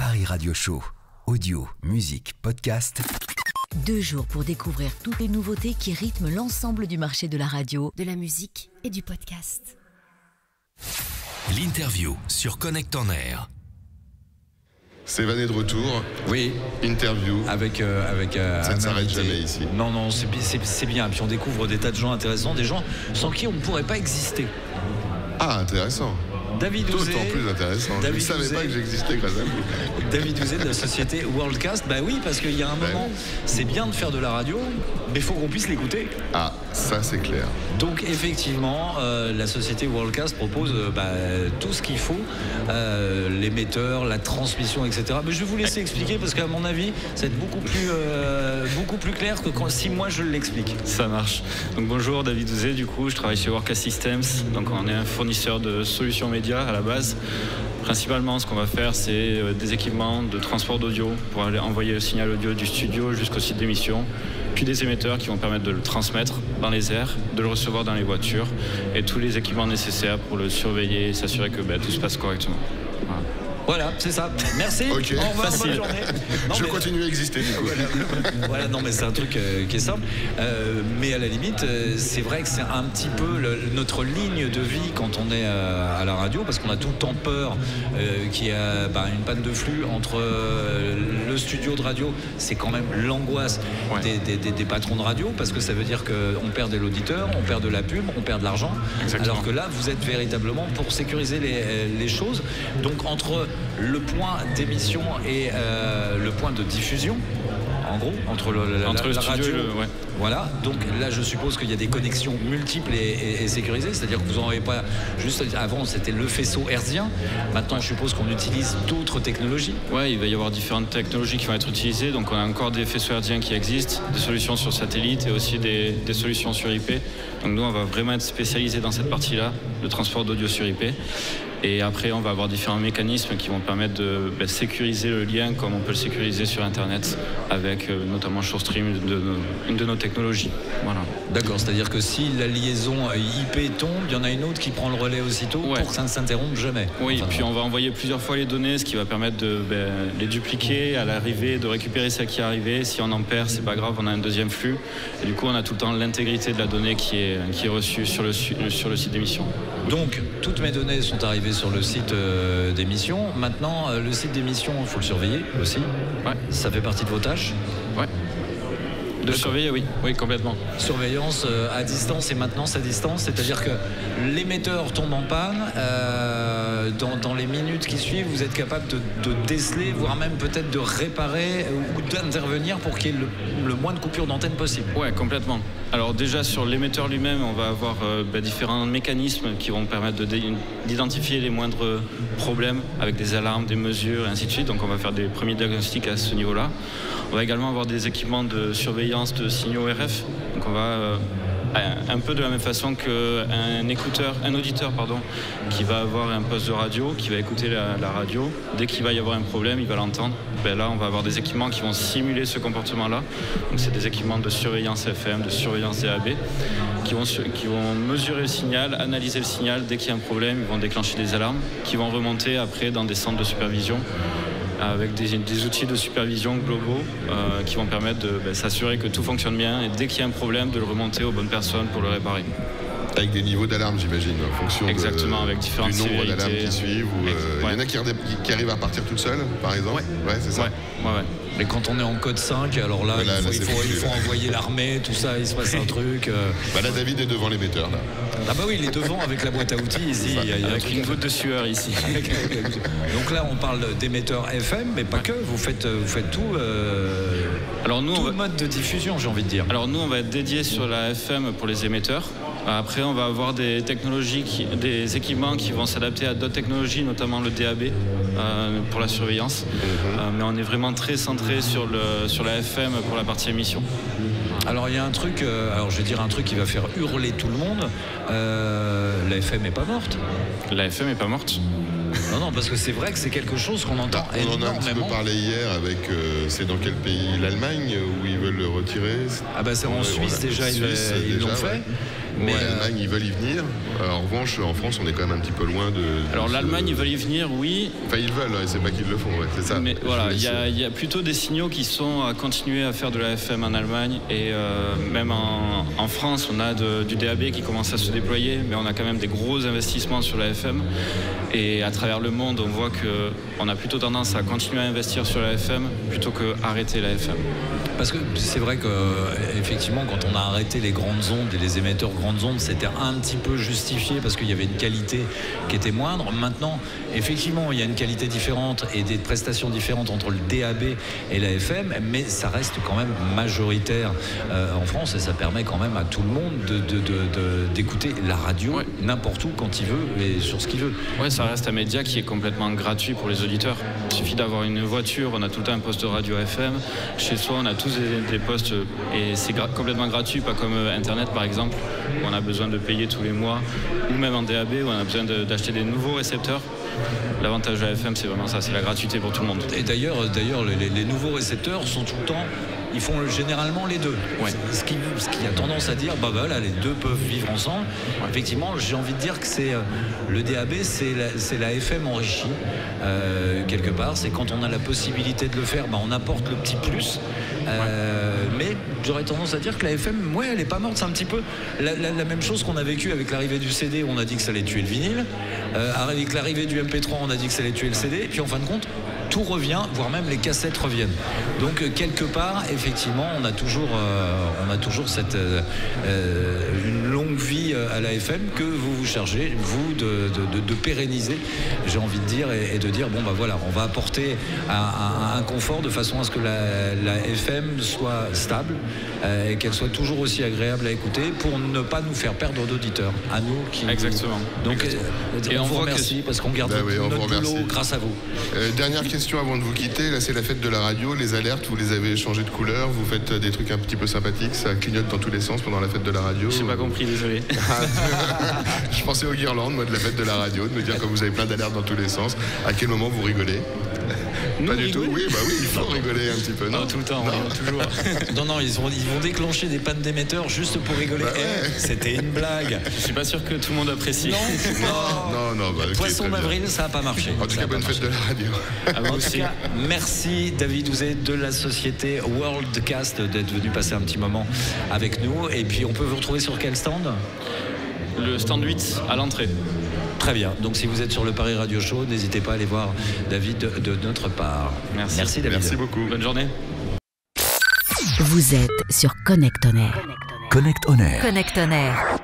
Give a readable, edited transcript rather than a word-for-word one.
Paris Radio Show. Audio, musique, podcast. 2 jours pour découvrir toutes les nouveautés qui rythment l'ensemble du marché de la radio, de la musique et du podcast. L'interview sur Connect en Air. Sévan est de retour. Oui. Interview. Avec ça ne s'arrête jamais ici. Non, c'est bien. Puis on découvre des tas de gens intéressants, des gens sans qui on ne pourrait pas exister. Ah, intéressant. David Ouzé. D'autant plus intéressant. Je ne savais pas que j'existais grâce à vous. David Ouzé de la société Worldcast. Bah oui, parce qu'il y a un moment, c'est bien de faire de la radio, mais il faut qu'on puisse l'écouter. Ah, ça c'est clair. Donc effectivement, la société Worldcast propose tout ce qu'il faut, l'émetteur, la transmission, etc. Mais je vais vous laisser expliquer parce qu'à mon avis, ça va être beaucoup plus clair que si moi je l'explique. Ça marche. Donc bonjour, David Ouzé, du coup, je travaille chez Worldcast Systems. Donc on est un fournisseur de solutions médias à la base. Principalement, ce qu'on va faire, c'est des équipements de transport d'audio pour aller envoyer le signal audio du studio jusqu'au site d'émission, puis des émetteurs qui vont permettre de le transmettre dans les airs, de le recevoir dans les voitures, et tous les équipements nécessaires pour le surveiller et s'assurer que tout se passe correctement. Voilà, c'est ça. Merci. Okay. Au revoir, Facile. bonne journée. Non, je continue à exister du coup. Voilà, non, mais c'est un truc qui est simple. Mais à la limite, c'est vrai que c'est un petit peu notre ligne de vie quand on est à la radio, parce qu'on a tout le temps peur qu'il y ait une panne de flux entre le studio de radio. C'est quand même l'angoisse des patrons de radio, parce que ça veut dire qu'on perd de l'auditeur, on perd de la pub, on perd de l'argent. Exactement. Alors que là, vous êtes véritablement pour sécuriser les choses. Donc entre le point d'émission et le point de diffusion, en gros, entre le studio radio. et Voilà, donc là je suppose qu'il y a des connexions multiples et sécurisées, c'est-à-dire que vous n'en avez pas juste avant, c'était le faisceau hertzien. Maintenant je suppose qu'on utilise d'autres technologies. Ouais, il va y avoir différentes technologies qui vont être utilisées. Donc on a encore des faisceaux hertziens qui existent, des solutions sur satellite et aussi des solutions sur IP. Donc nous on va vraiment être spécialisé dans cette partie-là, le transport d'audio sur IP. Et après, on va avoir différents mécanismes qui vont permettre de sécuriser le lien comme on peut le sécuriser sur Internet avec notamment ShoreStream, une de nos technologies. Voilà. D'accord, c'est-à-dire que si la liaison IP tombe, il y en a une autre qui prend le relais aussitôt pour que ça ne s'interrompe jamais. Oui, puis on va envoyer plusieurs fois les données, ce qui va permettre de les dupliquer à l'arrivée, de récupérer celle qui est arrivée. Si on en perd, c'est pas grave, on a un deuxième flux. Et du coup, on a tout le temps l'intégrité de la donnée qui est reçue sur le site d'émission. Donc, toutes mes données sont arrivées sur le site d'émission. Maintenant, le site d'émission, il faut le surveiller aussi. Ouais. Ça fait partie de vos tâches. Ouais. De surveiller, oui, complètement. Surveillance à distance et maintenance à distance, c'est-à-dire que l'émetteur tombe en panne, dans les minutes qui suivent, vous êtes capable de déceler, voire même peut-être de réparer ou d'intervenir pour qu'il y ait le moins de coupures d'antenne possible. Ouais, complètement. Alors déjà sur l'émetteur lui-même, on va avoir différents mécanismes qui vont permettre d'identifier les moindres problèmes avec des alarmes, des mesures et ainsi de suite. Donc on va faire des premiers diagnostics à ce niveau-là. On va également avoir des équipements de surveillance de signaux RF. Donc on va un peu de la même façon qu'un auditeur qui va avoir un poste de radio, qui va écouter la radio. Dès qu'il va y avoir un problème, il va l'entendre. Là, on va avoir des équipements qui vont simuler ce comportement-là. Donc c'est des équipements de surveillance FM, de surveillance DAB, qui vont mesurer le signal, analyser le signal. Dès qu'il y a un problème, ils vont déclencher des alarmes qui vont remonter après dans des centres de supervision avec des outils de supervision globaux qui vont permettre de s'assurer que tout fonctionne bien et dès qu'il y a un problème, de le remonter aux bonnes personnes pour le réparer. Avec des niveaux d'alarme, j'imagine, en fonction avec différentes du nombre sévérités d'alarmes qui suivent. Il y en a qui arrivent à partir toutes seules, par exemple. Ouais, c'est ça. Ouais. Mais quand on est en code 5, alors là, il faut envoyer l'armée, tout ça, il se passe un truc. Là, David est devant l'émetteur, là. Ah bah oui, il est devant avec la boîte à outils ici. Avec une goutte de sueur ici. Donc là, on parle d'émetteurs FM, mais pas que. Vous faites tout. Alors nous, tout le mode de diffusion, j'ai envie de dire. Alors nous, on va être dédié sur la FM pour les émetteurs. Après, on va avoir des technologies, des équipements qui vont s'adapter à d'autres technologies, notamment le DAB pour la surveillance. Mais on est vraiment très centré sur la FM pour la partie émission. Alors il y a un truc, je vais dire un truc qui va faire hurler tout le monde. La FM n'est pas morte. La FM n'est pas morte. Non, parce que c'est vrai que c'est quelque chose qu'on entend énormément. On en a un petit peu parlé hier avec, c'est dans quel pays? L'Allemagne, où ils veulent le retirer? C'est en Suisse déjà, ils l'ont fait. Mais l'Allemagne, ils veulent y venir. En revanche, en France, on est quand même un petit peu loin de Alors l'Allemagne, ils veulent y venir, oui. Enfin, ils veulent, c'est pas qu'ils le font, c'est ça. Mais voilà, il y a plutôt des signaux qui sont à continuer à faire de la FM en Allemagne. Et même en France, on a du DAB qui commence à se déployer, mais on a quand même des gros investissements sur la FM. Et à travers le monde, on voit qu'on a plutôt tendance à continuer à investir sur la FM plutôt qu'arrêter la FM. Parce que c'est vrai qu'effectivement, quand on a arrêté les grandes ondes et les émetteurs grandes ondes, c'était un petit peu justifié parce qu'il y avait une qualité qui était moindre. Maintenant, effectivement, il y a une qualité différente et des prestations différentes entre le DAB et la FM, mais ça reste quand même majoritaire en France et ça permet quand même à tout le monde d'écouter la radio n'importe où, quand il veut et sur ce qu'il veut. Oui, ça reste un média qui est complètement gratuit pour les auditeurs. Il suffit d'avoir une voiture, on a tout le temps un poste de radio FM. Chez soi, on a tous des postes et c'est complètement gratuit, pas comme Internet par exemple, où on a besoin de payer tous les mois, ou même en DAB où on a besoin d'acheter des nouveaux récepteurs. L'avantage de la FM, c'est vraiment ça, c'est la gratuité pour tout le monde. Et d'ailleurs les nouveaux récepteurs sont tout le temps, ils font généralement les deux. Ce qui a tendance à dire, voilà, les deux peuvent vivre ensemble. Effectivement, j'ai envie de dire que c'est le DAB, c'est la FM enrichie quelque part. C'est quand on a la possibilité de le faire, on apporte le petit plus. Mais j'aurais tendance à dire que la FM, elle est pas morte. C'est un petit peu la même chose qu'on a vécu avec l'arrivée du CD, où on a dit que ça allait tuer le vinyle. Avec l'arrivée du MP3, on a dit que ça allait tuer le CD. Puis en fin de compte, tout revient, voire même les cassettes reviennent. Donc quelque part, effectivement, on a toujours cette une longue vie à la FM que vous chargez, vous, de pérenniser, j'ai envie de dire, et de dire, voilà, on va apporter un confort de façon à ce que la FM soit stable et qu'elle soit toujours aussi agréable à écouter pour ne pas nous faire perdre d'auditeurs, à nous qui... Exactement. Donc, et on vous remercie parce qu'on garde notre boulot grâce à vous. Dernière question avant de vous quitter, là c'est la fête de la radio, les alertes, vous les avez changées de couleur, vous faites des trucs un petit peu sympathiques, ça clignote dans tous les sens pendant la fête de la radio. J'ai pas compris, désolé. Je pensais aux guirlandes, moi, de la fête de la radio, de me dire que vous avez plein d'alertes dans tous les sens. À quel moment vous rigolez? Pas du tout. Oui, il faut rigoler un petit peu. Non, tout le temps, toujours. Non, ils vont déclencher des pannes d'émetteurs juste pour rigoler. C'était une blague. Je suis pas sûr que tout le monde apprécie. Non. Okay, Poisson d'avril, ça n'a pas marché. En tout cas, bonne fête de la radio. En tout cas, merci David Ouzet de la société Worldcast d'être venu passer un petit moment avec nous. Et puis, on peut vous retrouver sur quel stand? Le stand 8 à l'entrée. Très bien. Donc si vous êtes sur le Paris Radio Show, n'hésitez pas à aller voir David de notre part. Merci David. Merci beaucoup. Bonne journée. Vous êtes sur Connect On Air. Connect On Air. Connect On Air.